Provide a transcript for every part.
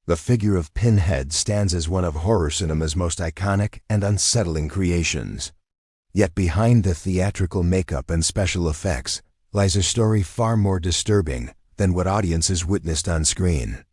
The figure of Pinhead stands as one of horror cinema's most iconic and unsettling creations. Yet behind the theatrical makeup and special effects lies a story far more disturbing than what audiences witnessed on screen.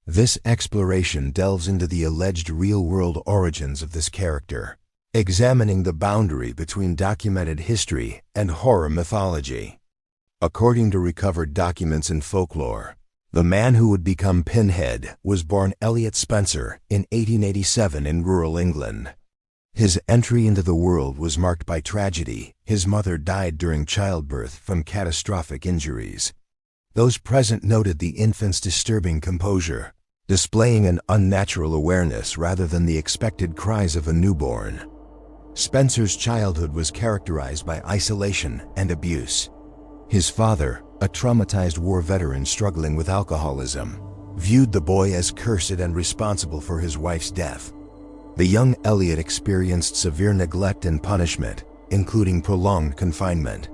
This exploration delves into the alleged real-world origins of this character, examining the boundary between documented history and horror mythology. According to recovered documents and folklore, the man who would become Pinhead was born Elliot Spencer in 1887 in rural England. His entry into the world was marked by tragedy. His mother died during childbirth from catastrophic injuries. Those present noted the infant's disturbing composure, displaying an unnatural awareness rather than the expected cries of a newborn. Spencer's childhood was characterized by isolation and abuse. His father, a traumatized war veteran struggling with alcoholism, viewed the boy as cursed and responsible for his wife's death. The young Elliot experienced severe neglect and punishment, including prolonged confinement.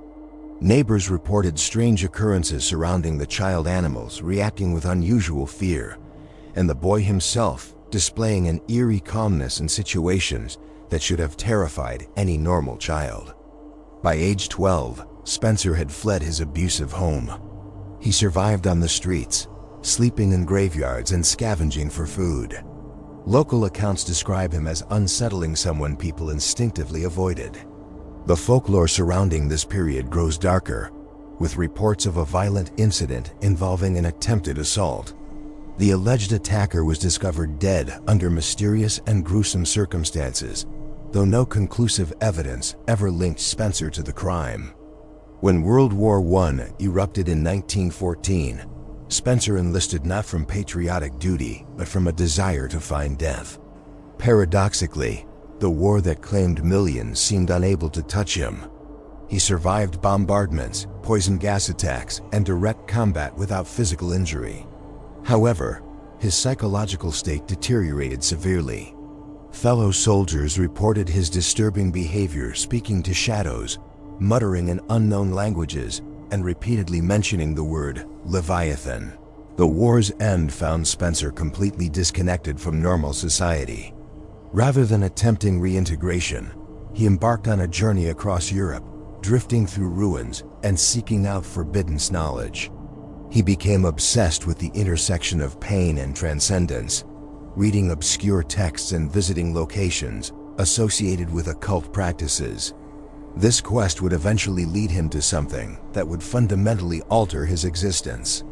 Neighbors reported strange occurrences surrounding the child animals reacting with unusual fear, and the boy himself displaying an eerie calmness in situations that should have terrified any normal child. By age 12, Spencer had fled his abusive home. He survived on the streets, sleeping in graveyards and scavenging for food. Local accounts describe him as unsettling someone people instinctively avoided. The folklore surrounding this period grows darker, with reports of a violent incident involving an attempted assault. The alleged attacker was discovered dead under mysterious and gruesome circumstances, though no conclusive evidence ever linked Spencer to the crime. When World War I erupted in 1914, Spencer enlisted not from patriotic duty, but from a desire to find death. Paradoxically, the war that claimed millions seemed unable to touch him. He survived bombardments, poison gas attacks, and direct combat without physical injury. However, his psychological state deteriorated severely. Fellow soldiers reported his disturbing behavior, speaking to shadows, muttering in unknown languages, and repeatedly mentioning the word Leviathan. The war's end found Spencer completely disconnected from normal society. Rather than attempting reintegration, he embarked on a journey across Europe, drifting through ruins and seeking out forbidden knowledge. He became obsessed with the intersection of pain and transcendence, reading obscure texts and visiting locations associated with occult practices. This quest would eventually lead him to something that would fundamentally alter his existence.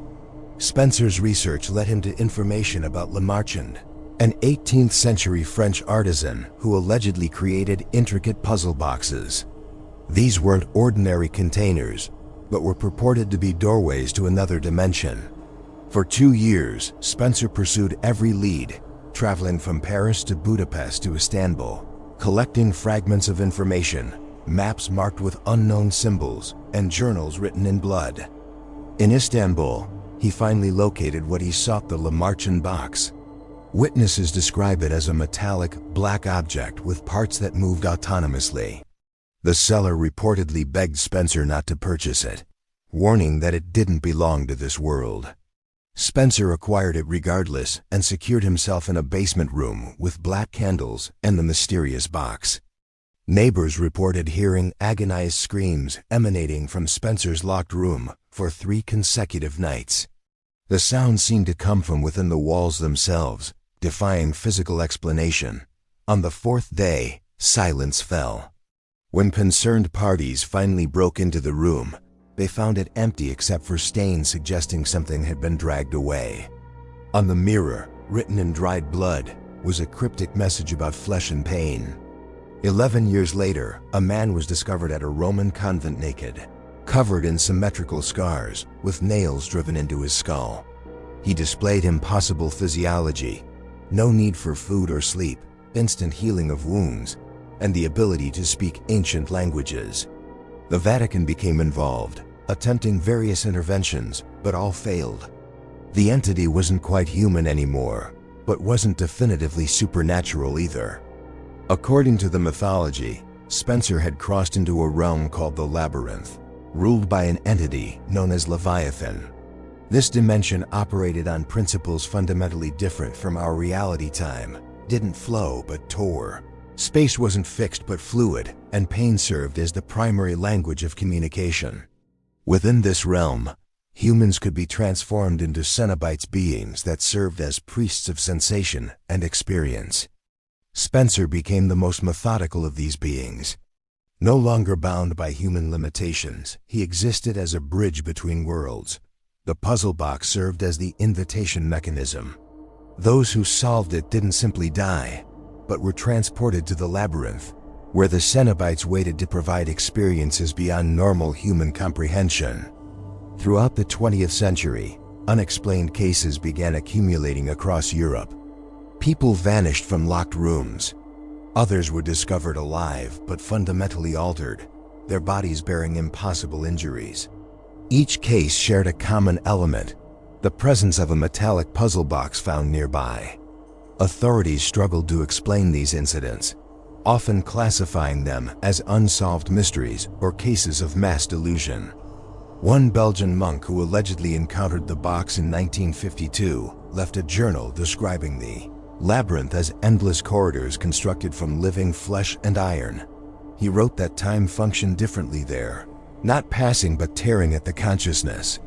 Spencer's research led him to information about Lemarchand, an 18th century French artisan who allegedly created intricate puzzle boxes. These weren't ordinary containers, but were purported to be doorways to another dimension. For 2 years, Spencer pursued every lead, traveling from Paris to Budapest to Istanbul, collecting fragments of information, maps marked with unknown symbols, and journals written in blood. In Istanbul, he finally located what he sought, the Lemarchand box. Witnesses describe it as a metallic, black object with parts that moved autonomously. The seller reportedly begged Spencer not to purchase it, warning that it didn't belong to this world. Spencer acquired it regardless and secured himself in a basement room with black candles and the mysterious box. Neighbors reported hearing agonized screams emanating from Spencer's locked room for 3 consecutive nights. The sounds seemed to come from within the walls themselves, defying physical explanation. On the 4th day, silence fell. When concerned parties finally broke into the room, they found it empty except for stains suggesting something had been dragged away. On the mirror, written in dried blood, was a cryptic message about flesh and pain. 11 years later, a man was discovered at a Roman convent naked, covered in symmetrical scars, with nails driven into his skull. He displayed impossible physiology, no need for food or sleep, instant healing of wounds, and the ability to speak ancient languages. The Vatican became involved, attempting various interventions, but all failed. The entity wasn't quite human anymore, but wasn't definitively supernatural either. According to the mythology, Spencer had crossed into a realm called the Labyrinth, ruled by an entity known as Leviathan. This dimension operated on principles fundamentally different from our reality. Time didn't flow but tore. Space wasn't fixed but fluid, and pain served as the primary language of communication. Within this realm, humans could be transformed into Cenobites, beings that served as priests of sensation and experience. Spencer became the most methodical of these beings. No longer bound by human limitations, he existed as a bridge between worlds. The puzzle box served as the invitation mechanism. Those who solved it didn't simply die, but were transported to the labyrinth, where the Cenobites waited to provide experiences beyond normal human comprehension. Throughout the 20th century, unexplained cases began accumulating across Europe. People vanished from locked rooms. Others were discovered alive but fundamentally altered, their bodies bearing impossible injuries. Each case shared a common element: the presence of a metallic puzzle box found nearby. Authorities struggled to explain these incidents, often classifying them as unsolved mysteries or cases of mass delusion. One Belgian monk who allegedly encountered the box in 1952 left a journal describing the labyrinth as endless corridors constructed from living flesh and iron. He wrote that time functioned differently there, not passing but tearing at the consciousness.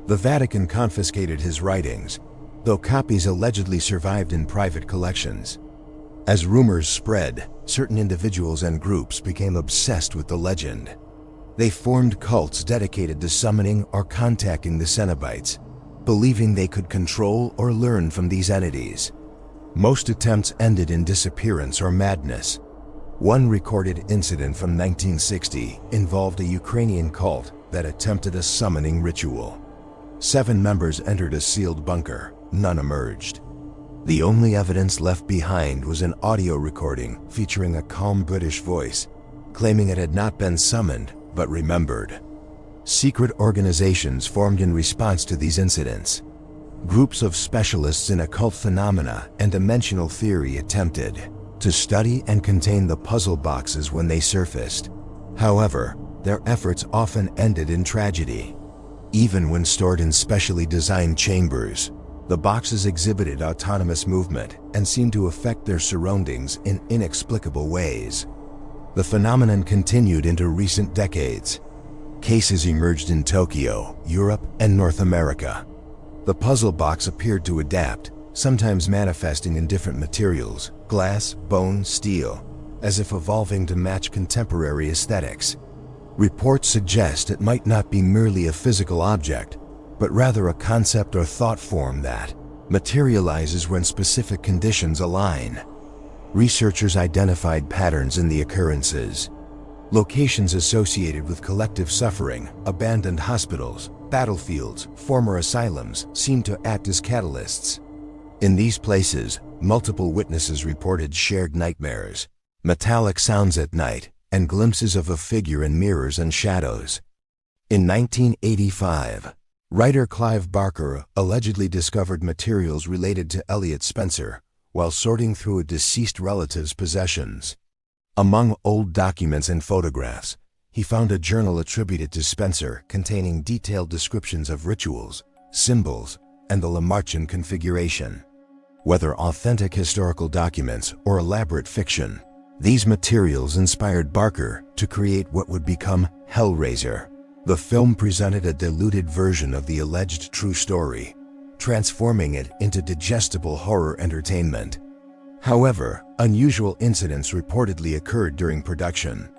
The Vatican confiscated his writings, though copies allegedly survived in private collections. As rumors spread, certain individuals and groups became obsessed with the legend. They formed cults dedicated to summoning or contacting the Cenobites, believing they could control or learn from these entities. Most attempts ended in disappearance or madness. One recorded incident from 1960 involved a Ukrainian cult that attempted a summoning ritual. 7 members entered a sealed bunker. None emerged. The only evidence left behind was an audio recording featuring a calm British voice, claiming it had not been summoned but remembered. Secret organizations formed in response to these incidents. Groups of specialists in occult phenomena and dimensional theory attempted to study and contain the puzzle boxes when they surfaced. However, their efforts often ended in tragedy. Even when stored in specially designed chambers, the boxes exhibited autonomous movement and seemed to affect their surroundings in inexplicable ways. The phenomenon continued into recent decades. Cases emerged in Tokyo, Europe, and North America. The puzzle box appeared to adapt, sometimes manifesting in different materials: glass, bone, steel, as if evolving to match contemporary aesthetics. Reports suggest it might not be merely a physical object, but rather a concept or thought form that materializes when specific conditions align. Researchers identified patterns in the occurrences. Locations associated with collective suffering, abandoned hospitals, battlefields, former asylums, seemed to act as catalysts. In these places, multiple witnesses reported shared nightmares, metallic sounds at night, and glimpses of a figure in mirrors and shadows. In 1985, writer Clive Barker allegedly discovered materials related to Elliot Spencer while sorting through a deceased relative's possessions. Among old documents and photographs, he found a journal attributed to Spencer containing detailed descriptions of rituals, symbols, and the Lemarchand Configuration. Whether authentic historical documents or elaborate fiction, these materials inspired Barker to create what would become Hellraiser. The film presented a diluted version of the alleged true story, transforming it into digestible horror entertainment. However, unusual incidents reportedly occurred during production.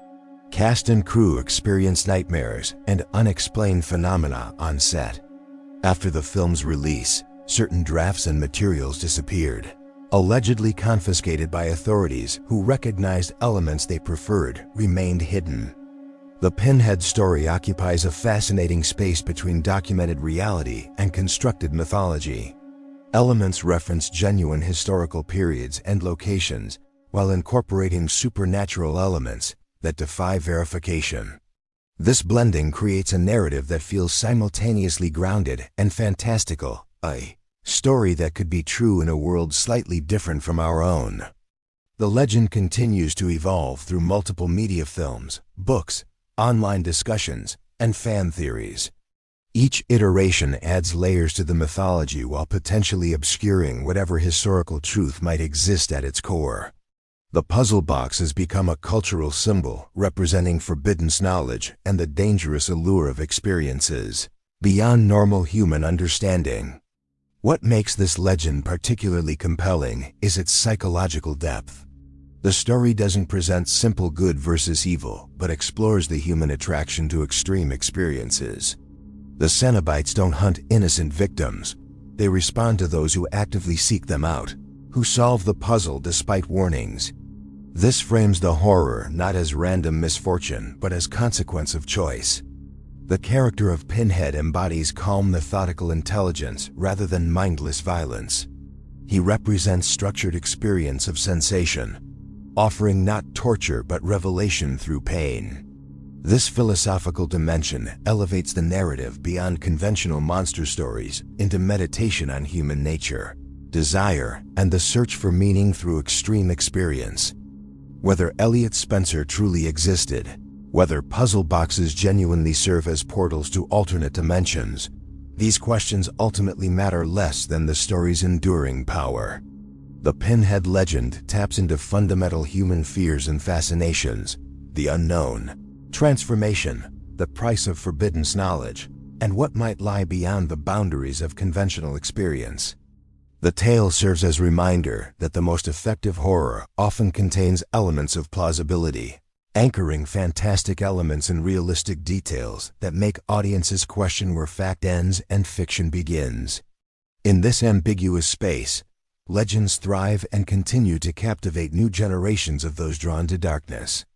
Cast and crew experienced nightmares and unexplained phenomena on set. After the film's release, certain drafts and materials disappeared, allegedly confiscated by authorities who recognized elements they preferred remained hidden. The Pinhead story occupies a fascinating space between documented reality and constructed mythology. Elements reference genuine historical periods and locations while incorporating supernatural elements that defy verification. This blending creates a narrative that feels simultaneously grounded and fantastical, a story that could be true in a world slightly different from our own. The legend continues to evolve through multiple media films, books, online discussions, and fan theories. Each iteration adds layers to the mythology while potentially obscuring whatever historical truth might exist at its core. The puzzle box has become a cultural symbol representing forbidden knowledge and the dangerous allure of experiences beyond normal human understanding. What makes this legend particularly compelling is its psychological depth. The story doesn't present simple good versus evil, but explores the human attraction to extreme experiences. The Cenobites don't hunt innocent victims. They respond to those who actively seek them out, who solve the puzzle despite warnings. This frames the horror not as random misfortune, but as consequence of choice. The character of Pinhead embodies calm, methodical intelligence rather than mindless violence. He represents structured experience of sensation, offering not torture but revelation through pain. This philosophical dimension elevates the narrative beyond conventional monster stories into meditation on human nature, desire, and the search for meaning through extreme experience. Whether Elliot Spencer truly existed, whether puzzle boxes genuinely serve as portals to alternate dimensions, these questions ultimately matter less than the story's enduring power. The Pinhead legend taps into fundamental human fears and fascinations: the unknown, transformation, the price of forbidden knowledge, and what might lie beyond the boundaries of conventional experience. The tale serves as a reminder that the most effective horror often contains elements of plausibility, anchoring fantastic elements in realistic details that make audiences question where fact ends and fiction begins. In this ambiguous space, legends thrive and continue to captivate new generations of those drawn to darkness.